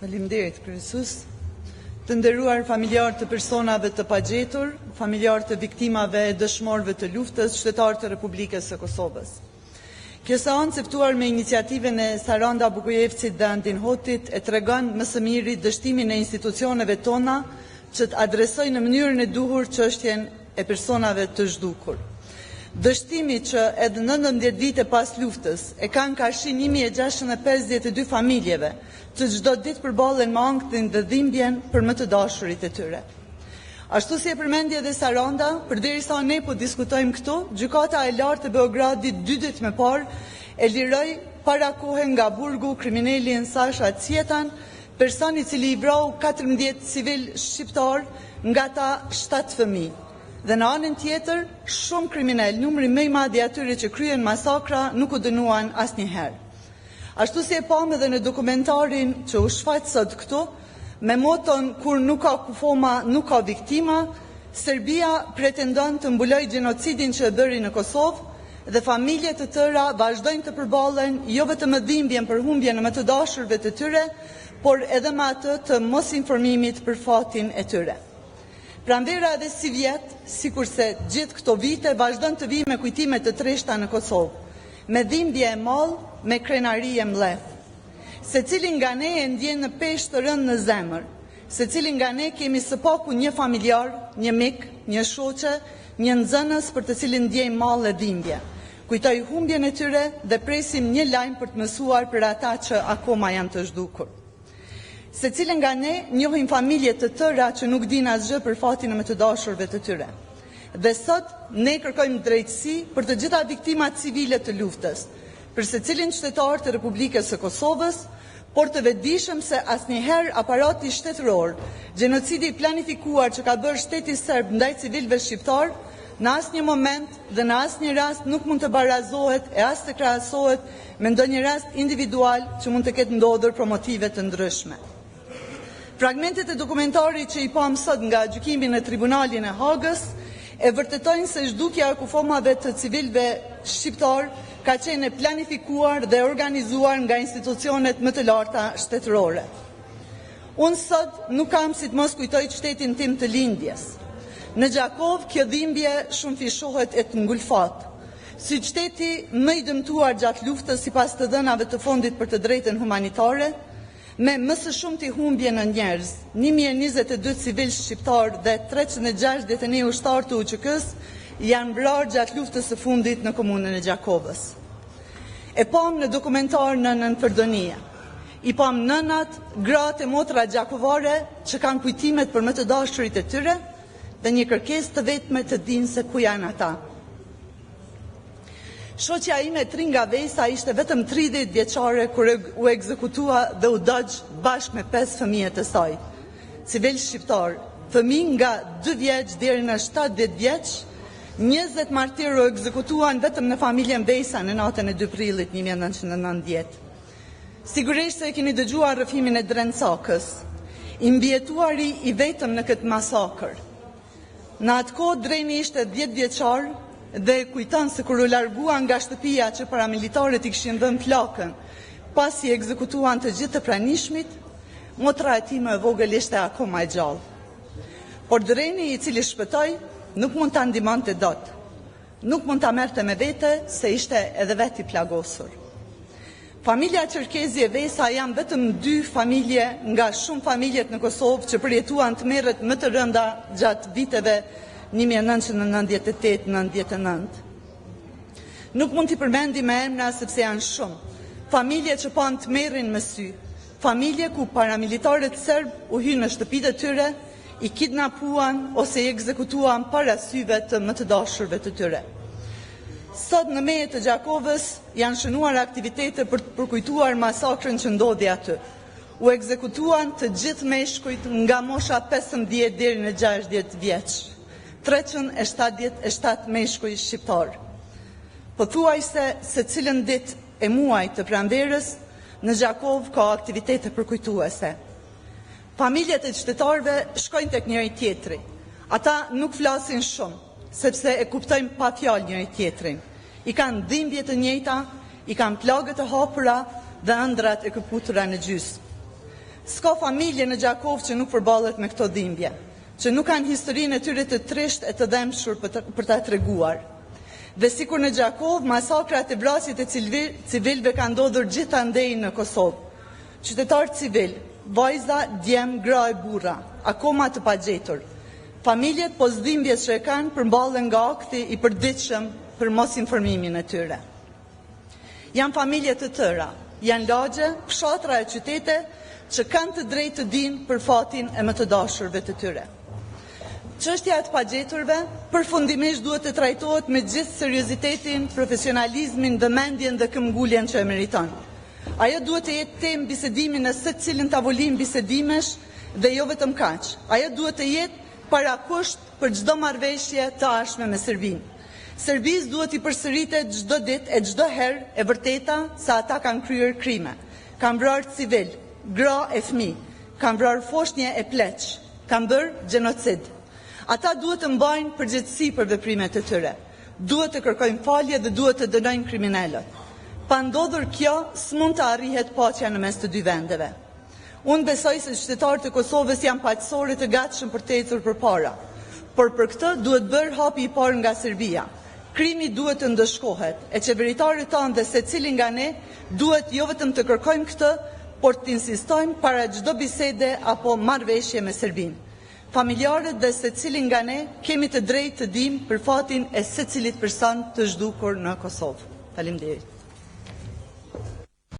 Faleminderit, kryesues. Të nderuar familjarë të personave të pagjetur, familjarë të viktimave e dëshmorëve të luftës, qytetarë të Republikës së Kosovës. Kjo seancë e ftuar me iniciativën e Saranda Bukujevcit dhe Andin Hotit e tregon më së miri dështimin e institucioneve tona që të adresojnë në mënyrën e duhur çështjen e personave të zhdukur. Dështimi që edhe 19 vite pas luftës e kanë karshin 1652 familjeve që çdo ditë përballen me ankthjen dhe dhimbjen për më të dashurit e tyre. Ashtu si e përmendi edhe Saranda, përderisa ne po diskutojmë këtu, gjykata e lartë e Beogradit 2 ditë më parë e liroi para kohe nga burgu kriminalin Sasha Cjetan, person i cili i vrau 14 civil shqiptar, nga ta 7 fëmijë. Dhe në anën tjetër, shumë kriminal, numri më i madh i atyre që kryen masakra nuk u dënuan asnjëherë. Ashtu si e pam edhe në dokumentarin që u shfaq sot këtu, me moton kur nuk ka kufoma, nuk ka viktima, Serbia pretendon të mbulojë gjenocidin që e bëri në Kosovë dhe familje të tëra vazhdojnë të përballen jo vetëm me dhimbjen për humbjen e më të dashurve të tyre, por edhe me atë të mos informimit për fatin e tyre. Pranvera edhe si vjetë, sikurse gjithë këto vite, vazhdon të vijë me kujtime të treshta në Kosovë, me dhimbje e mall, me krenari e mleth. Secili nga ne e ndjen në peshë të rënd në zemër, secili nga ne kemi së paku një familjar, një mik, një shoqe, një nxënës për të cilin ndjejmë mall e dhimbje. Kujtoj humbjen e tyre dhe presim një lajm për të mësuar për ata që akoma janë të zhdukur. Secili nga ne njohim familje të tëra që nuk din asgjë për fatin e më të dashurve të tyre. Dhe sot ne kërkojmë drejtësi për të gjitha viktimat civile të luftës, për secilin qytetar të Republikës së Kosovës, por të vetëdijshëm se asnjëherë aparati shtetëror, gjenocidi planifikuar që ka bërë shteti serb ndaj civilëve shqiptar, në asnjë moment dhe në asnjë rast nuk mund të barazohet e as të krahasohet me ndonjë rast individual që mund të ketë ndodhur për motive të ndryshme. Fragmentet e dokumentarit që i pam sot nga gjykimi në tribunalin e Hagës e vërtetojnë se zhdukja e kufomave të civilëve shqiptar ka qenë planifikuar dhe organizuar nga institucionet më të larta shtetërore. Unë sot nuk kam si të mos kujtoj qytetin tim të lindjes. Në Gjakov kjo dhimbje shumë fishohet e të ngulfat. Si qyteti më i dëmtuar gjatë luftës sipas të dhënave të Fondit për të drejtën humanitare, me më së shumti humbje në njerëz, 1022 civil shqiptar dhe 306 detenue ushtar të UÇK-s janë vrarë gjatë luftës së fundit në komunën e Gjakovës. E pam në dokumentar nënën Përdonia. I pam nënat, gratë e motra gjakovare që kanë kujtimet për më të dashurit e tyre dhe një kërkesë të vetme të dinë se ku janë ata. Shoqja ime Tri nga Vesa ishte vetëm 30 vjeçare kur u ekzekutua dhe u dëgj bashkë me 5 fëmijët e saj. Civil shqiptar, fëmijë nga 2 vjeç deri në 70 vjeç, 20 martirë u ekzekutuan vetëm në familjen Vesa në natën e 2 prillit 1990. Sigurisht se e keni dëgjuar rrëfimin e Drencakës, i mbietuari i vetëm në këtë masakër. Në atë kohë Dreni ishte 10 vjeçar dhe kujton se kur u largua nga shtëpia që paramilitarët i kishin dhënë flakën, pasi ekzekutuan të gjithë të pranishmit, motra e tij më e vogël ishte akoma e gjallë. Por Dreni, i cili shpëtoi, nuk mund ta ndihmonte dot. Nuk mund ta merrte me vete se ishte edhe vetë i plagosur. Familja Çerkezi e Vesa janë vetëm 2 familje nga shumë familjet në Kosovë që përjetuan tmerret më të rënda gjatë viteve 1998-99. Nuk mund t'i përmendi me emra sepse janë shumë. Familje që pan tmerrin me sy. Familje ku paramilitarët serb u hynë në shtëpitë e tyre, i kidnapuan ose i ekzekutuan para syve të më të dashurve të tyre. Sot në meje të Gjakovës janë shënuar aktivitete për të përkujtuar masakrën që ndodhi aty. U ekzekutuan të gjithë meshkujt nga mosha 15 deri në 60 vjeç. 377 meshkuj shqiptar. Pothuajse se cilën ditë e muaj të pranverës, në Gjakov ka aktivitete përkujtuese. Familjet e qytetarëve shkojnë tek njëri tjetri. Ata nuk flasin shumë, sepse e kuptojnë pa fjalë njëri tjetrin. I kanë dhimbje të njëjta, i kanë plagët e hapura dhe ëndrat e këputura në gjysmë. S'ka familje në Gjakovë që nuk përballet me këto dhimbje, që nuk kanë historinë e tyre të trisht e të dëmshur për ta treguar. Dhe sikur në Gjakovë, masakrat e vrasjet e civilëve kanë ndodhur gjithandej në Kosovë. Qytetarë civil, vajza, djem, gra e burra, akoma të pagjetur. Familjet pas dhimbjes që e kanë përmballen nga akti i përditshëm për mos informimin e tyre. Janë familje të tëra, janë lagje, fshatra e qytete që kanë të drejtë të dinë për fatin e më të dashurve të tyre. Çështja e të pagjeturve përfundimisht duhet të trajtohet me gjithë seriozitetin, profesionalizmin dhe mendjen dhe këmbguljen që e meriton. Ajo duhet të jetë temë bisedimi në secilin tavolinë bisedimesh dhe jo vetëm kaq. Ajo duhet të jetë parakusht për çdo marrëveshje të ardhshme me Serbinë. Serbisë duhet i përsëritet çdo ditë e çdo herë e vërteta se ata kanë kryer krime, kanë vrarë civil, gra e fëmijë, kanë vrarë foshnje e pleq, kanë bërë gjenocid. Ata duhet të mbajnë përgjegjësi për veprimet e tyre, duhet të kërkojnë falje dhe duhet të dënojnë kriminalët. Pa ndodhur kjo, s'mund të arrihet paqja në mes të dy vendeve. Unë besoj se qytetarët e Kosovës janë paqësorë të gatshëm për të ecur përpara, por për këtë duhet bërë hapi i parë nga Serbia. Krimi duhet të ndëshkohet, e qeveritarët tanë dhe secili nga ne duhet jo vetëm të kërkojmë këtë, por të insistojmë para çdo bisede apo marrëveshje me Serbinë. Familjarët dhe secili nga ne kemi të drejtë të dimë për fatin e secilit person të zhdukur në Kosovë. Faleminderit.